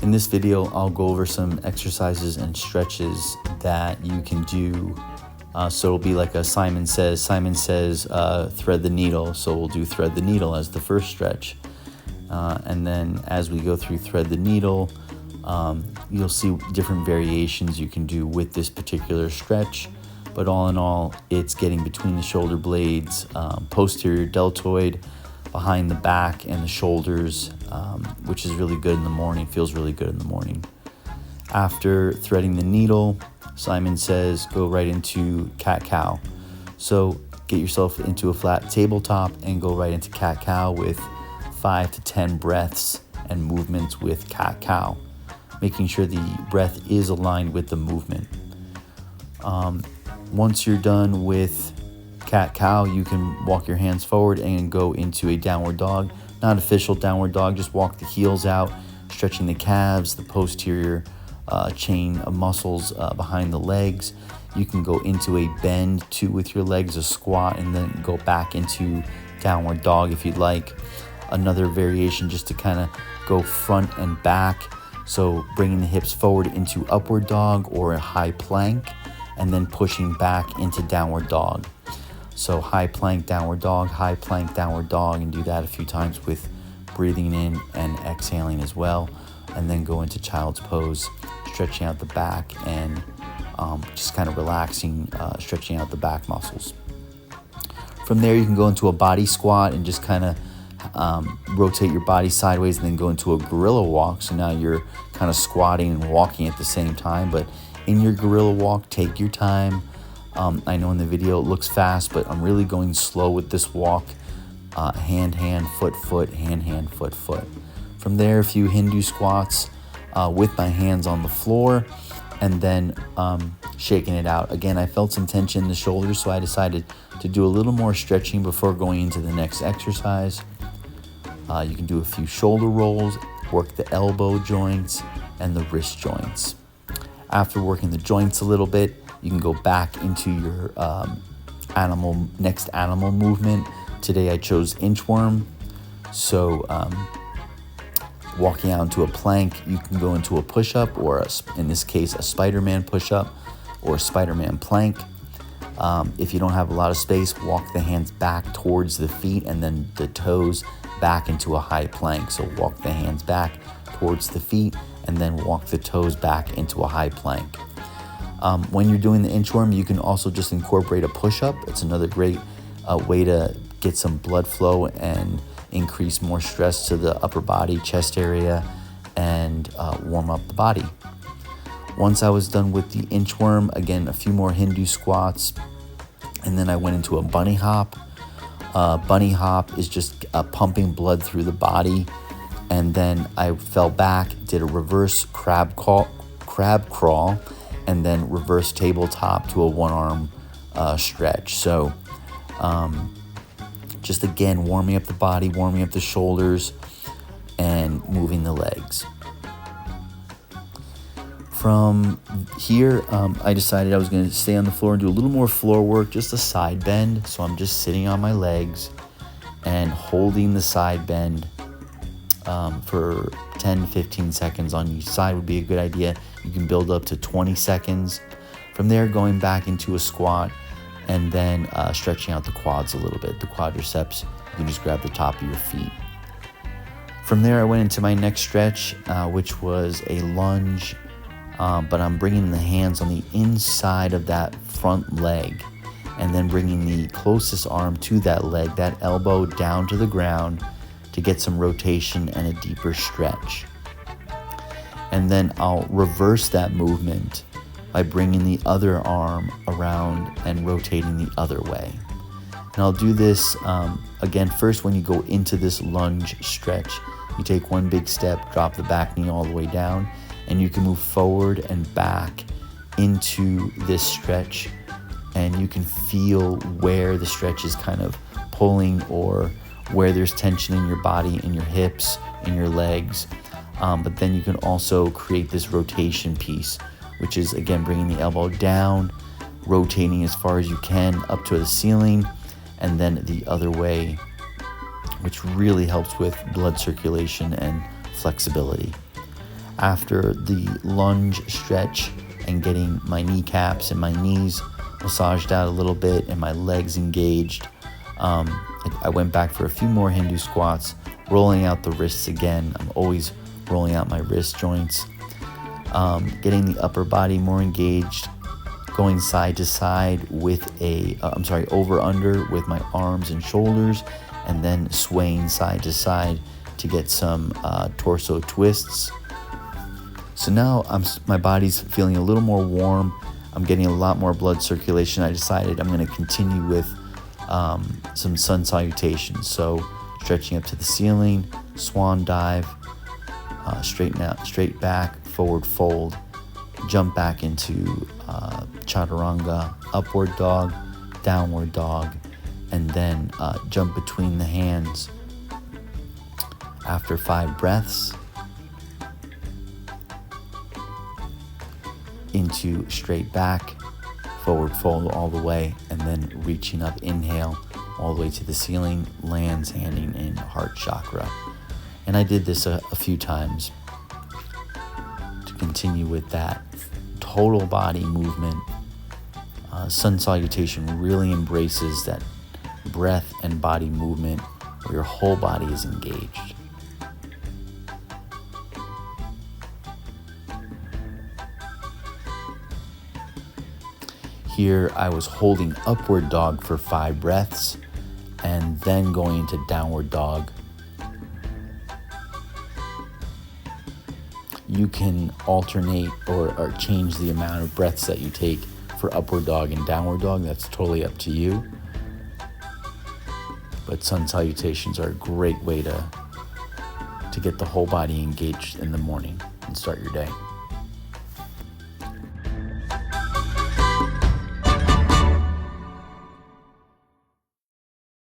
In this video, I'll go over some exercises and stretches that you can do. So it'll be like a Simon says, thread the needle. So we'll do thread the needle as the first stretch. And then as we go through thread the needle, you'll see different variations you can do with this particular stretch. But all in all, it's getting between the shoulder blades, posterior deltoid, behind the back and the shoulders, which is really good in the morning, feels really good in the morning. After threading the needle, Simon says go right into cat-cow. So get yourself into a flat tabletop and go right into cat-cow with 5 to 10 breaths and movements with cat-cow, making sure the breath is aligned with the movement. Once you're done with cat-cow, you can walk your hands forward and go into a downward dog. Not official downward dog, just walk the heels out, stretching the calves, the posterior chain of muscles behind the legs. You can go into a bend too with your legs, a squat, and then go back into downward dog if you'd like. Another variation just to kind of go front and back. So bringing the hips forward into upward dog or a high plank, and then pushing back into downward dog. So high plank, downward dog, and do that a few times with breathing in and exhaling as well. And then go into child's pose, stretching out the back and just kind of relaxing, stretching out the back muscles. From there, you can go into a body squat and just kind of rotate your body sideways and then go into a gorilla walk. So now you're kind of squatting and walking at the same time, but in your gorilla walk, take your time. I know in the video it looks fast, but I'm really going slow with this walk. Hand, foot, hand, foot. From there, a few Hindu squats with my hands on the floor, and then shaking it out. Again, I felt some tension in the shoulders, so I decided to do a little more stretching before going into the next exercise. You can do a few shoulder rolls, work the elbow joints and the wrist joints. After working the joints a little bit, you can go back into your next animal movement. Today I chose inchworm. So walking out into a plank, you can go into a push-up or in this case a Spider-Man push-up or a Spider-Man plank. If you don't have a lot of space, walk the hands back towards the feet and then the toes back into a high plank. So walk the hands back towards the feet and then walk the toes back into a high plank. When you're doing the inchworm, you can also just incorporate a push-up. It's another great way to get some blood flow and increase more stress to the upper body, chest area, and warm up the body. Once I was done with the inchworm, again, a few more Hindu squats, and then I went into a bunny hop. Bunny hop is just pumping blood through the body. And then I fell back, did a reverse crab crawl, and then reverse tabletop to a one-arm stretch. So just again, warming up the body, warming up the shoulders, and moving the legs. From here, I decided I was going to stay on the floor and do a little more floor work, just a side bend. So I'm just sitting on my legs and holding the side bend for 10 to 15 seconds on each side would be a good idea. You can build up to 20 seconds. From there, going back into a squat and then stretching out the quads a little bit. The quadriceps, you can just grab the top of your feet. From there, I went into my next stretch, which was a lunge, but I'm bringing the hands on the inside of that front leg and then bringing the closest arm to that leg, that elbow down to the ground, to get some rotation and a deeper stretch. And then I'll reverse that movement by bringing the other arm around and rotating the other way. And I'll do this again first. When you go into this lunge stretch, you take one big step, drop the back knee all the way down, and you can move forward and back into this stretch, and you can feel where the stretch is kind of pulling or where there's tension in your body, in your hips, in your legs. But then you can also create this rotation piece, which is again bringing the elbow down, rotating as far as you can up to the ceiling, and then the other way, which really helps with blood circulation and flexibility. After the lunge stretch and getting my kneecaps and my knees massaged out a little bit and my legs engaged, I went back for a few more Hindu squats, rolling out the wrists again. I'm always rolling out my wrist joints, getting the upper body more engaged, going side to side with over under with my arms and shoulders, and then swaying side to side to get some torso twists. So now my body's feeling a little more warm. I'm getting a lot more blood circulation. I decided I'm going to continue with some sun salutations. So stretching up to the ceiling, swan dive, straight back, forward fold, jump back into chaturanga, upward dog, downward dog, and then jump between the hands. After 5 breaths, into straight back, forward fold all the way, and then reaching up, inhale all the way to the ceiling, lands handing in heart chakra. And I did this a few times to continue with that total body movement. Sun salutation really embraces that breath and body movement where your whole body is engaged. Here I was holding upward dog for 5 breaths and then going into downward dog. You can alternate or change the amount of breaths that you take for upward dog and downward dog. That's totally up to you. But sun salutations are a great way to get the whole body engaged in the morning and start your day.